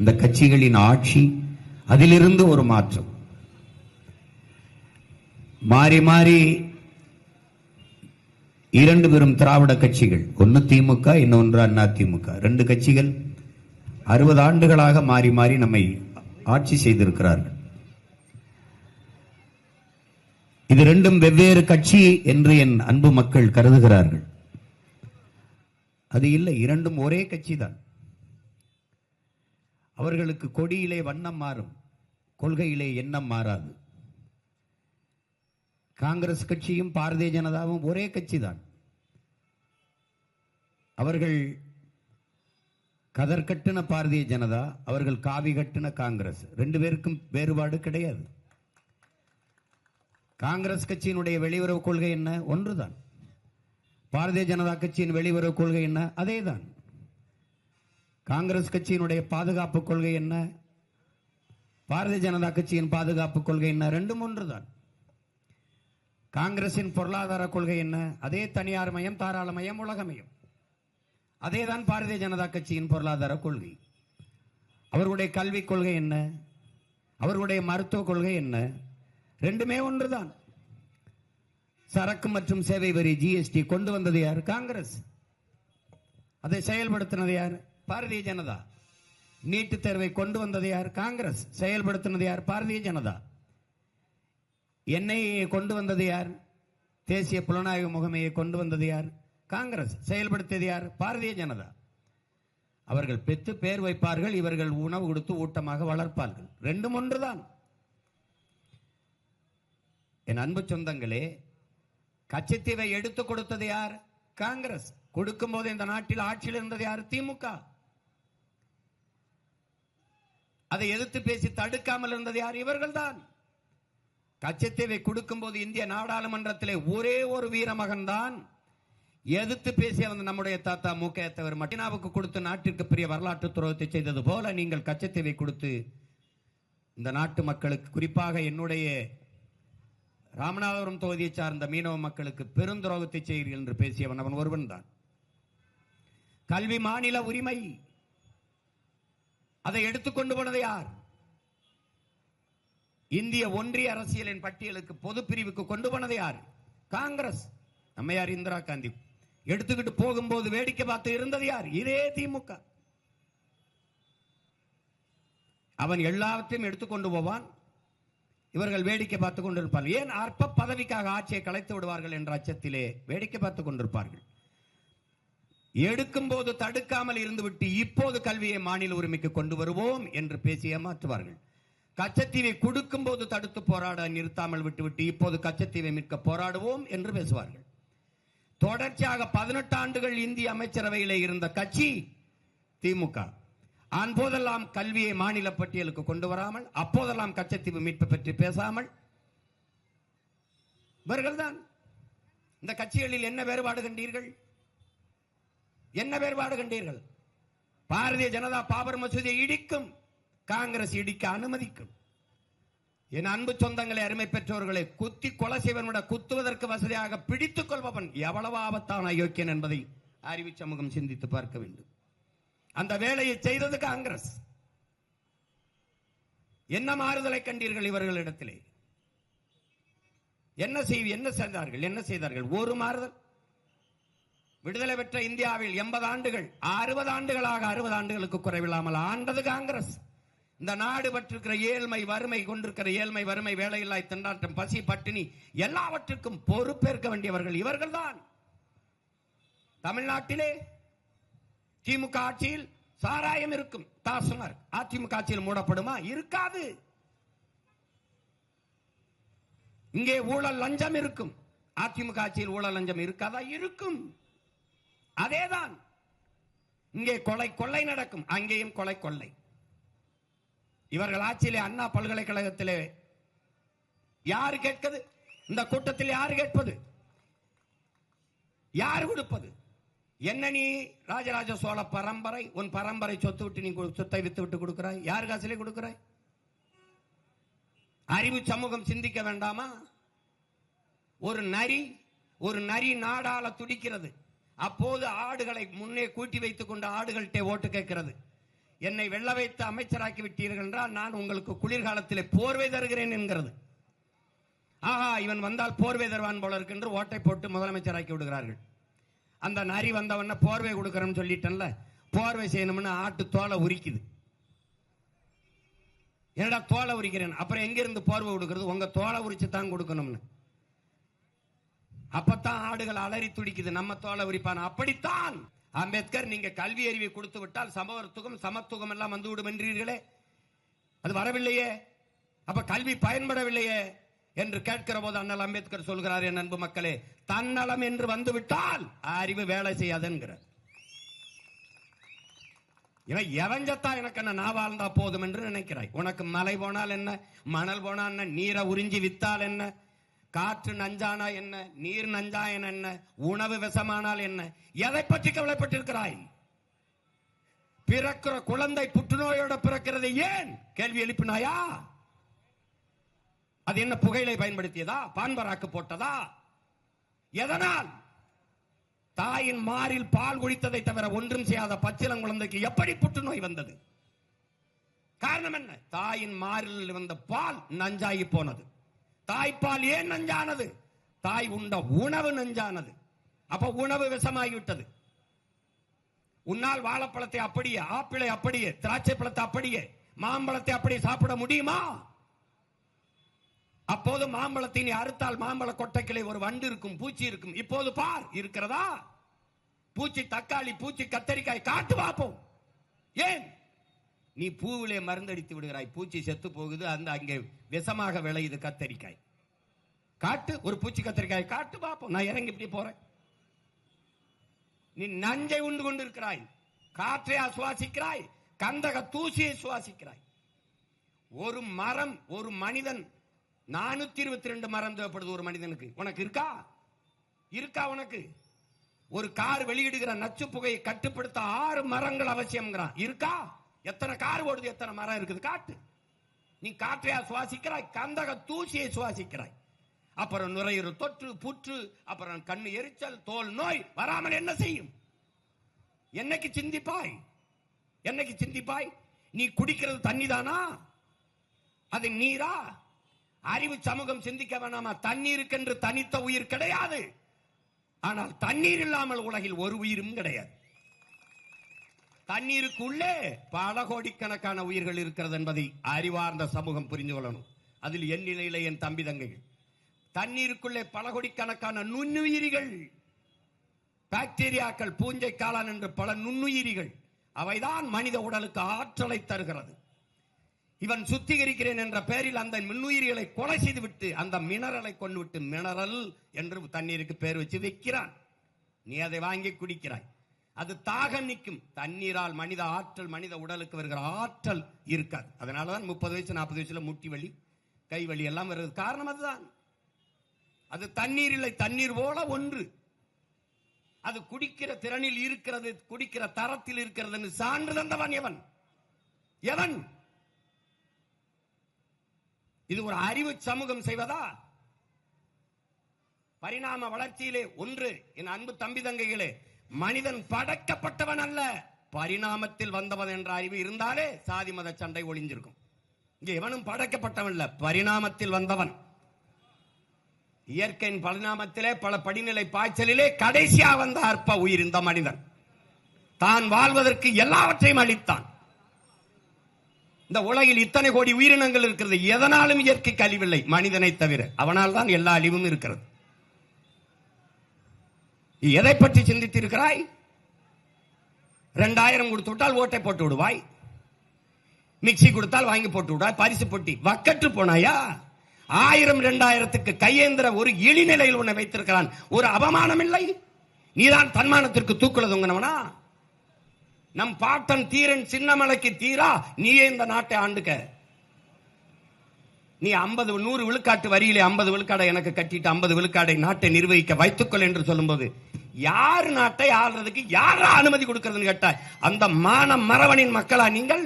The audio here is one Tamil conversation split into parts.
இந்த கட்சிகளின் ஆட்சி, அதிலிருந்து ஒரு மாற்றம். மாறி மாறி இரண்டு பெரும் திராவிட கட்சிகள், ஒன்னு திமுக, இன்னொன்று அண்ணா திமுக, ரெண்டு கட்சிகள் 60 ஆண்டுகளாக மாறி மாறி நம்மை ஆட்சி செய்திருக்கிறார்கள். இது ரெண்டும் வெவ்வேறு கட்சி என்று என் அன்பு மக்கள் கருதுகிறார்கள். அது இல்லை, இரண்டும் ஒரே கட்சி தான். அவர்களுக்கு கொடியிலே வண்ணம் மாறும், கொள்கையிலே எண்ணம் மாறாது. காங்கிரஸ் கட்சியும் பாரதிய ஜனதாவும் ஒரே கட்சி தான். அவர்கள் கதர் கட்டின பாரதிய ஜனதா, அவர்கள் காவி கட்டின காங்கிரஸ். ரெண்டு பேருக்கும் வேறுபாடு கிடையாது. காங்கிரஸ் கட்சியினுடைய வெளியுறவு கொள்கை என்ன? ஒன்றுதான். பாரதிய ஜனதா கட்சியின் வெளியுறவு கொள்கை என்ன? அதேதான். காங்கிரஸ் கட்சியினுடைய பாதுகாப்பு கொள்கை என்ன? பாரதிய ஜனதா கட்சியின் பாதுகாப்பு கொள்கை என்ன? ரெண்டும் ஒன்றுதான். காங்கிரசின் பொருளாதார கொள்கை என்ன? அதே தனியார் மயம், தாராளமயம், உலகமயம். அதேதான் பாரதிய ஜனதா கட்சியின் பொருளாதார கொள்கை. அவர்களுடைய கல்விக் கொள்கை என்ன? அவர்களுடைய மருத்துவ கொள்கை என்ன? ரெண்டுமே ஒன்றுதான். சரக்கு மற்றும் சேவை வரி ஜிஎஸ்டி கொண்டு வந்தது யார்? காங்கிரஸ். அதை செயல்படுத்தினது யார்? பாரதிய ஜனதா. நீட்டு தேர்வை கொண்டு வந்தது யார்? காங்கிரஸ். செயல்படுத்தினது யார்? பாரதிய ஜனதா. என்ஐஏ கொண்டு வந்தது யார்? தேசிய புலனாய்வு முகமையை கொண்டு வந்தது யார்? காங்கிரஸ். செயல்படுத்தியது யார்? பாரதிய ஜனதா. அவர்கள் பெற்று பேர் வைப்பார்கள், இவர்கள் உணவு கொடுத்து ஊட்டமாக வளர்ப்பார்கள். ரெண்டும் ஒன்றுதான். என் அன்பு சொந்தங்களே, கச்சத்தீவை எடுத்துக் கொடுத்தது யார்? காங்கிரஸ். கொடுக்கும் போது இந்த நாட்டில் ஆட்சியில் இருந்தது யார்? திமுக. அதை எதிர்த்து பேசி தடுக்காமல் இருந்தது யார்? இவர்கள் தான். கச்சத்தீவை கொடுக்கும் போது இந்திய நாடாளுமன்றத்திலே ஒரே ஒரு வீரமகன் தான் எதிர்த்து பேசிய நம்முடைய தாத்தா மூக்கையா தவிர மட்டினாவுக்கு கொடுத்து நாட்டிற்கு பெரிய வரலாற்று துரோகத்தை செய்தது போல நீங்கள் கச்சத்தீவை கொடுத்து இந்த நாட்டு மக்களுக்கு, குறிப்பாக என்னுடைய ராமநாதபுரம் தொகுதியை சார்ந்த மீனவ மக்களுக்கு பெருந்துரோகத்தை செய்கிறீர்கள் என்று பேசியவன் அவன் ஒருவன் தான். கல்வி மாநில உரிமை, அதை எடுத்துக்கொண்டு போனது யார்? இந்திய ஒன்றிய அரசியலின் பட்டியலுக்கு பொது பிரிவுக்கு கொண்டு போனது யார்? காங்கிரஸ். அம்மையார் இந்திரா காந்தி எடுத்துக்கிட்டு போகும்போது வேடிக்கை பார்த்து இருந்தது யார்? இதே திமுக. அவன் எல்லாத்தையும் எடுத்துக்கொண்டு போவான், இவர்கள் வேடிக்கை பார்த்துக் கொண்டிருப்பார்கள். ஏன்? அற்ப பதவிக்காக ஆட்சியை கலைத்து விடுவார்கள் என்ற அச்சத்திலே வேடிக்கை பார்த்துக் கொண்டிருப்பார்கள். எடுக்கும் போது தடுக்காமல் இருந்துவிட்டு இப்போது கல்வியை மாநில உரிமைக்கு கொண்டு வருவோம் என்று பேசி ஏமாற்றுவார்கள். கச்சத்தீவை கொடுக்கும் போது தடுத்து போராட நிறுத்தாமல் விட்டுவிட்டு இப்போது கச்சத்தீவை மீட்க போராடுவோம் என்று பேசுவார்கள். தொடர்ச்சியாக 18 ஆண்டுகள் இந்திய அமைச்சரவையிலே இருந்த கட்சி திமுக. அப்போதெல்லாம் கல்வியை மாநில பட்டியலுக்கு கொண்டு வராமல், அப்போதெல்லாம் கச்சத்தீவு மீட்பு பற்றி பேசாமல் இவர்கள்தான். இந்த கட்சிகளில் என்ன வேறுபாடு கண்டீர்கள்? என்ன வேறுபாடு கண்டீர்கள்? பாரதிய ஜனதா பாபர் மசூதியை இடிக்கும், காங்கிரஸ் இடிக்க அனுமதிக்கும். என் அன்பு சொந்தங்களை, அருமை பெற்றோர்களை, குத்தி கொலை செய்வன் குத்துவதற்கு வசதியாக பிடித்துக் கொள்பவன் எவ்வளவு ஆபத்தான அயோக்கியன் என்பதை அறிவு சமூகம் சிந்தித்து பார்க்க வேண்டும். அந்த வேலையை செய்தது காங்கிரஸ். என்ன மாறுதலை கண்டீர்கள் இவர்களிடத்திலே? என்ன செய்தார்கள்? ஒரு மாறுதல். விடுதலை பெற்ற இந்தியாவில் 80 ஆண்டுகள், 60 ஆண்டுகளாக 60 ஆண்டுகளுக்கு குறைவில்லாமல் ஆண்டது காங்கிரஸ். இந்த நாடு பற்றிருக்கிற ஏழ்மை, வறுமை, கொண்டிருக்கிற ஏழ்மை, வறுமை, வேலையில்லா திண்டாட்டம், பசி, பட்டினி எல்லாவற்றுக்கும் பொறுப்பேற்க வேண்டியவர்கள் இவர்கள் தான். தமிழ்நாட்டிலே திமுக ஆட்சியில் சாராயம் இருக்கும், டாஸ்மாக். அதிமுக ஆட்சியில் மூடப்படுமா? இருக்காது. இங்கே ஊழல் லஞ்சம் இருக்கும், அதிமுக ஆட்சியில் ஊழல் லஞ்சம் இருக்காதா? இருக்கும். அதேதான். இங்கே கொலை கொள்ளை நடக்கும், அங்கேயும் கொலை கொள்ளை. இவர்கள் ஆட்சியிலே அண்ணா பல்கலைக்கழகத்திலே யாரு கேட்கிறது? இந்த கூட்டத்தில் யாரு கேட்பது? யாரு கொடுப்பது? என்ன நீ ராஜராஜ சோழ பரம்பரை, உன் பரம்பரை சொத்து விட்டு நீ சொத்தை வித்து விட்டு கொடுக்கிறாய்? யாரு காசிலே கொடுக்கிறாய்? அறிவு சமூகம் சிந்திக்க வேண்டாமா? ஒரு நரி நாடாள துடிக்கிறது. அப்போது ஆடுகளை முன்னே கூட்டி வைத்துக் கொண்டு ஆடுகள்கிட்ட ஓட்டு கேட்கிறது. என்னை வெள்ள வைத்து அமைச்சராக்கி விட்டீர்கள் என்றால் நான் உங்களுக்கு குளிர்காலத்திலே போர்வை தருகிறேன் என்கிறது. ஆஹா, இவன் வந்தால் போர்வை தருவான் போல இருக்கு என்று ஓட்டை போட்டு முதலமைச்சராக்கி விடுகிறார்கள். அந்த நரி வந்தவன போர்வை கொடுக்கறேன்னு சொல்லிட்டேன்ல, போர்வை செய்யணும்னு ஆட்டு தோலை உரிக்குது. என்னடா தோலை உரிக்கிறேன், அப்புறம் எங்க இருந்து போர்வை கொடுக்கிறது? உங்க தோலை உரிச்சு தான் கொடுக்கணும்னு. அப்பத்தான் ஆடுகள் அலறி துடிக்குது, நம்ம தோலை உரிப்பான. அப்படித்தான் அம்பேத்கர், நீங்க கல்வி அறிவை கொடுத்து விட்டால் சமத்துவம் சமத்துவம் எல்லாம் வந்துவிடும் என்றீர்களே, அது வரவில்லையே, அப்ப கல்வி பயன்படவில்லையே என்று கேட்கிற போது அண்ணல் அம்பேத்கர் சொல்கிறார், என் அன்பு மக்களே, தன்னலம் என்று வந்துவிட்டால் அறிவு வேலை செய்யாது என்கிறார். இவன் எவஞ்சத்தா எனக்கு என்ன, நான் வாழ்ந்தா போதும் என்று நினைக்கிறாய். உனக்கு மலை போனால் என்ன, மணல் போனால் என்ன, நீரை உறிஞ்சி வித்தால் என்ன, காற்று நஞ்சானா என்ன, நீர் நஞ்சா என்ன, உணவு விஷமானால் என்ன, எதை பற்றி கவலைப்பட்டிருக்கிறாய்? பிறக்கிற குழந்தை புற்றுநோயோட பிறக்கிறது ஏன் கேள்வி எழுப்பினாயா? அது என்ன, புகையிலை பயன்படுத்தியதா, பான்பராக்கு போட்டதா, எதனால்? தாயின் மாரில் பால் குடித்ததை தவிர ஒன்றும் செய்யாத பச்சிளம் குழந்தைக்கு எப்படி புற்றுநோய் வந்தது? காரணம் என்ன? தாயின் மாரில் வந்த பால் நஞ்சாகி போனது. தாய்ப்பால் ஏன் நஞ்சானது? தாய் உண்ட உணவு நஞ்சானது. அப்ப உணவு விஷமாகிவிட்டது. உன்னால் வாழைப்பழத்தை அப்படியே, ஆப்பிளை அப்படியே, திராட்சை பழத்தை அப்படியே, மாம்பழத்தை அப்படியே சாப்பிட முடியுமா? அப்போது மாம்பழத்தை நீ அறுத்தால் மாம்பழ கொட்டைக்கிளை ஒரு வண்டு இருக்கும், பூச்சி இருக்கும். இப்போது பார், இருக்கிறதா? பூச்சி தக்காளி, பூச்சி கத்தரிக்காய் காட்டு பார்ப்போம். ஏன்? நீ பூவிலே மருந்தடித்து விடுகிறாய், பூச்சி செத்து போகுது, அந்த அங்கே விஷமாக விளையுது கத்தரிக்காய். காட்டு ஒரு பூச்சி கத்தரிக்காய் காட்டு பார்ப்போம். நான் இறங்கி இப்படி போறேன். நீ நஞ்சை உண்டு கொண்டு இருக்கிறாய், காற்றை சுவாசிக்கிறாய், கந்தக தூசியை சுவாசிக்கிறாய். ஒரு மரம், ஒரு மனிதன் 422 மரம் தேவைப்படுது ஒரு மனிதனுக்கு. உனக்கு இருக்கா? இருக்கா உனக்கு? ஒரு கார் வெளியிடுகிற நச்சு புகையை கட்டுப்படுத்த 6 மரங்கள் அவசியம் இருக்கா? எத்தனை கார் ஓடுது, எத்தனை மரம் இருக்குது? காட்டு. நீ காற்றையா சுவாசிக்கிறாய், கந்தக தூசியை சுவாசிக்கிறாய். அப்புறம் நுரையீரல் தொற்று, புற்று, அப்புறம் கண்ணு எரிச்சல், தோல் நோய் வராமல் என்ன செய்யும்? என்னைக்கு சிந்திப்பாய்? என்னைக்கு சிந்திப்பாய்? நீ குடிக்கிறது தண்ணி தானா? அது நீரா? அறிவு சமூகம் சிந்திக்க வேணாமா? தண்ணீருக்கென்று தனித்த உயிர் கிடையாது. ஆனால் தண்ணீர் இல்லாமல் உலகில் ஒரு உயிரும் கிடையாது. தண்ணீருக்குள்ளே பல கோடிக்கணக்கான உயிர்கள் இருக்கிறது என்பதை அறிவார்ந்த சமூகம் புரிந்து கொள்ளணும். அதில் என் நிலையில என் தம்பி தங்கைகள், தண்ணீருக்குள்ளே பல கோடிக்கணக்கான நுண்ணுயிரிகள், பாக்டீரியாக்கள், பூஞ்சை காளான் என்று பல நுண்ணுயிரிகள், அவைதான் மனித உடலுக்கு ஆற்றலை தருகிறது. இவன் சுத்திகரிக்கிறேன் என்ற பெயரில் அந்த நுண்ணுயிரிகளை கொலை செய்து விட்டு அந்த மினரலை கொண்டு விட்டு மினரல் என்று தண்ணீருக்கு பேர் வச்சு வைக்கிறான். நீ அதை வாங்கி குடிக்கிறாய். அது தாகம் நிற்கும். தண்ணீரால் மனித ஆற்றல், மனித உடலுக்கு வருகிற ஆற்றல் இருக்காது. அதனாலதான் 30 வயசு 40 வயசுல முட்டி வலி, கை வலி எல்லாம் வருது. காரணம் அதுதான். அது தண்ணீர் இல்லை, தண்ணீர் போல ஒன்று. அது குடிக்கிற திறனில் இருக்கிறது, குடிக்கிற தரத்தில் இருக்கிறது சான்று தந்தவன் எவன்? எவன்? இது ஒரு அறிவு சமூகம் செய்வதா? பரிணாம வளர்ச்சியிலே ஒன்று, என் அன்பு தம்பி தங்கைகளே, மனிதன் படைக்கப்பட்டவன் அல்ல, பரிணாமத்தில் வந்தவன் என்ற அறிவு இருந்தாலே சாதி மத சண்டை ஒளிஞ்சிருக்கும். இங்க எவனும் படைக்கப்பட்டவன் இல்ல, பரிணாமத்தில் வந்தவன். இயற்கையின் பரிணாமத்திலே பல படிநிலை பாய்ச்சலிலே கடைசியா வந்த அற்ப உயிர் இந்த மனிதன். தான் வாழ்வதற்கு எல்லாவற்றையும் அளித்தான். இந்த உலகில் இத்தனை கோடி உயிரினங்கள் இருக்கிறது, எதனாலும் இயற்கைக்கு அழிவில்லை, மனிதனை தவிர. அவனால் தான் எல்லா அழிவும் இருக்கிறது. எதை பற்றி சிந்தித்திருக்கிறாய்? 2000 கொடுத்து விட்டால் ஓட்டை போட்டு விடுவாய், மிக்சி கொடுத்தால் வாங்கி போட்டு விடுவாய், பரிசு பொட்டி வக்கற்று போனாயா? 1000 2000க்கு கையேந்திர ஒரு இழிநிலையில் உன்னை வைத்திருக்கிறான். ஒரு அவமானம் இல்லை? நீதான் தன்மானத்திற்கு தூக்குல தொங்கினவனா? நம் பாட்டன் தீரன் சின்னமலைக்கு தீரா நீயே இந்த நாட்டை ஆண்டுக்க. நீ 50 100 விழுக்காட்டு வரியிலே 50 விழுக்காடை எனக்கு கட்டிட்டு 50 விழுக்காடை நாட்டை நிர்வகிக்க வைத்துக்கொள் என்று சொல்லும்போது யார் நாட்டை ஆள்றதுக்கு யாரா அனுமதி கொடுக்கிறதுன்னு கேட்டா அந்த மான மரவனின் மக்களா நீங்கள்?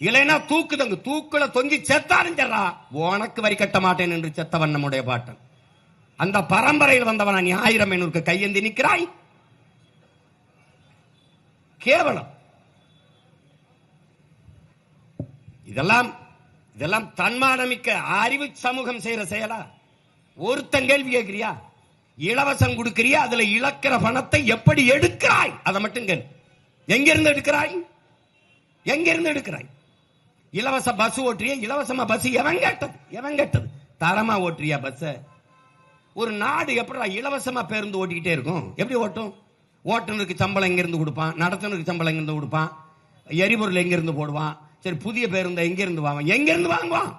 இல்லைன்னா தூக்குதங்க, தூக்குல தொங்கி செத்தாலும் சரா உனக்கு வரி கட்ட மாட்டேன் என்று செத்தவன் நம்முடைய பாட்டன். அந்த பரம்பரையில் வந்தவனா நீ 1000 500க்கு கையேந்தி நிற்கிறாய்? கேவலம். இதெல்லாம் தன்மானமிக்க அறிவு சமூகம் செய்யற செயலா? ஒருத்தன் கேள்வி கேட்கிறியா? இலவசம் கொடுக்கிறியா? அதுல இழக்கிற பணத்தை எப்படி எடுக்கிறாய்? அதை மட்டும் கேள். எங்கிருந்து எடுக்கிறாய்? எங்கிருந்து எடுக்கிறாய்? இலவச பஸ் ஓட்டுறிய? இலவசமா பஸ் எவன் கேட்டது? தரமா ஓட்டுறியா பஸ்? ஒரு நாடு எப்படி இலவசமா பேருந்து ஓட்டிக்கிட்டே இருக்கும்? எப்படி ஓட்டும்? ஓட்டுநருக்கு சம்பளம் எங்கிருந்து கொடுப்பான்? நடத்துனருக்கு சம்பளம் எங்கிருந்து கொடுப்பான்? எரிபொருள் எங்கிருந்து போடுவான்? சரி, புதிய பேருந்து எங்கிருந்து வாங்குவான்?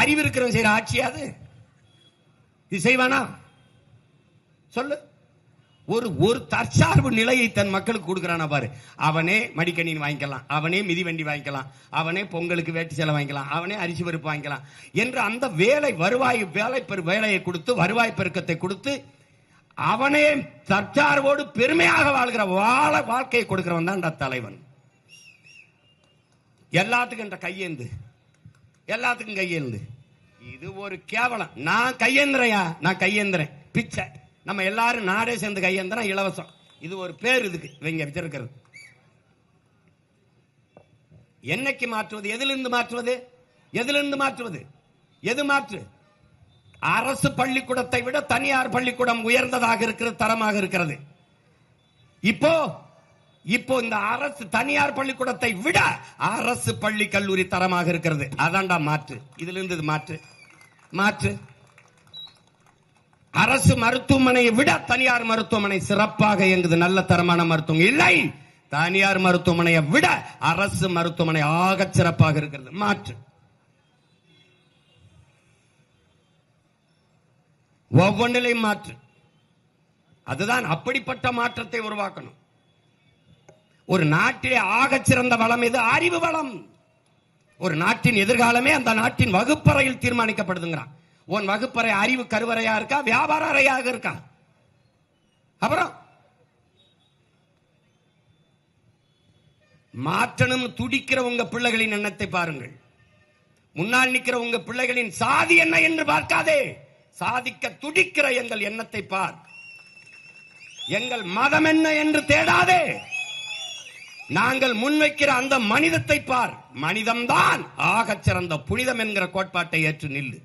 அறிவு இருக்கிறவன் செய்யற ஆட்சியாது இது செய்வானா? சொல்லு. ஒரு தற்சார்பு நிலையை தன் மக்களுக்கு கொடுக்கிறானா பாரு. அவனே மடிக்கணினி வாங்கிக்கலாம், அவனே மிதிவண்டி வாங்கிக்கலாம், அவனே பொங்கலுக்கு வேட்டி சேலை வாங்கிக்கலாம், அவனே அரிசி பருப்பு வாங்கிக்கலாம் என்று அந்த வேலையை கொடுத்து, வருவாய் பெருக்கத்தை கொடுத்து, அவனே தற்சார்போடு பெருமையாக வாழ்கிற வாழ்க்கையை கொடுக்கிறவன் தான் தலைவன். எல்லாத்துக்கும் கையேந்து. இது ஒரு கேவலம். நான் கையேந்திரேன் பிச்சை. நம்ம எல்லாரும் நாடே சேர்ந்து கையேந்திரம் இலவசம். இது ஒரு பேர் இதுக்கு இவங்க வச்சிருக்கிறது. என்னைக்கு மாற்றுவது? எதிலிருந்து மாற்றுவது? எது மாற்று? அரசு பள்ளிக்கூடத்தை விட தனியார் பள்ளிக்கூடம் உயர்ந்ததாக இருக்கிறது, தரமாக இருக்கிறது. இப்போ இந்த அரசு தனியார் பள்ளிக்கூடத்தை விட அரசு பள்ளி கல்லூரி தரமாக இருக்கிறது. அதான்டா மாற்று. இதிலிருந்து மாற்று. அரசு மருத்துவமனையை விட தனியார் மருத்துவமனை சிறப்பாக இயங்குது. நல்ல தரமான மருத்துவம் இல்லை. தனியார் மருத்துவமனையை விட அரசு மருத்துவமனை ஆக சிறப்பாக இருக்கிறது. மாற்று. ஒவ்வொன்றிலையும் மாற்று. அதுதான் அப்படிப்பட்ட மாற்றத்தை உருவாக்கணும். ஒரு நாட்டிலே ஆக சிறந்த வளம் எது? அறிவு வளம். ஒரு நாட்டின் எதிர்காலமே அந்த நாட்டின் வகுப்பறையில் தீர்மானிக்கப்படுதுங்கிறான். உன் வகுப்பறை அறிவு கருவறையா இருக்கா, வியாபார அறையாக இருக்கா? அப்புறம் மாற்றணும் துடிக்கிற உங்க பிள்ளைகளின் எண்ணத்தை பாருங்கள். முன்னால் நிற்கிற உங்க பிள்ளைகளின் சாதி என்ன என்று பார்க்காதே, சாதிக்க துடிக்கிற எங்கள் எண்ணத்தை பார். எங்கள் மதம் என்ன என்று தேடாதே, நாங்கள் முன்வைக்கிற அந்த மனிதத்தை பார். மனிதம்தான் ஆகச் சிறந்த புனிதம் என்கிற கோட்பாட்டை ஏற்று நில்லு.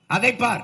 அதை பார்.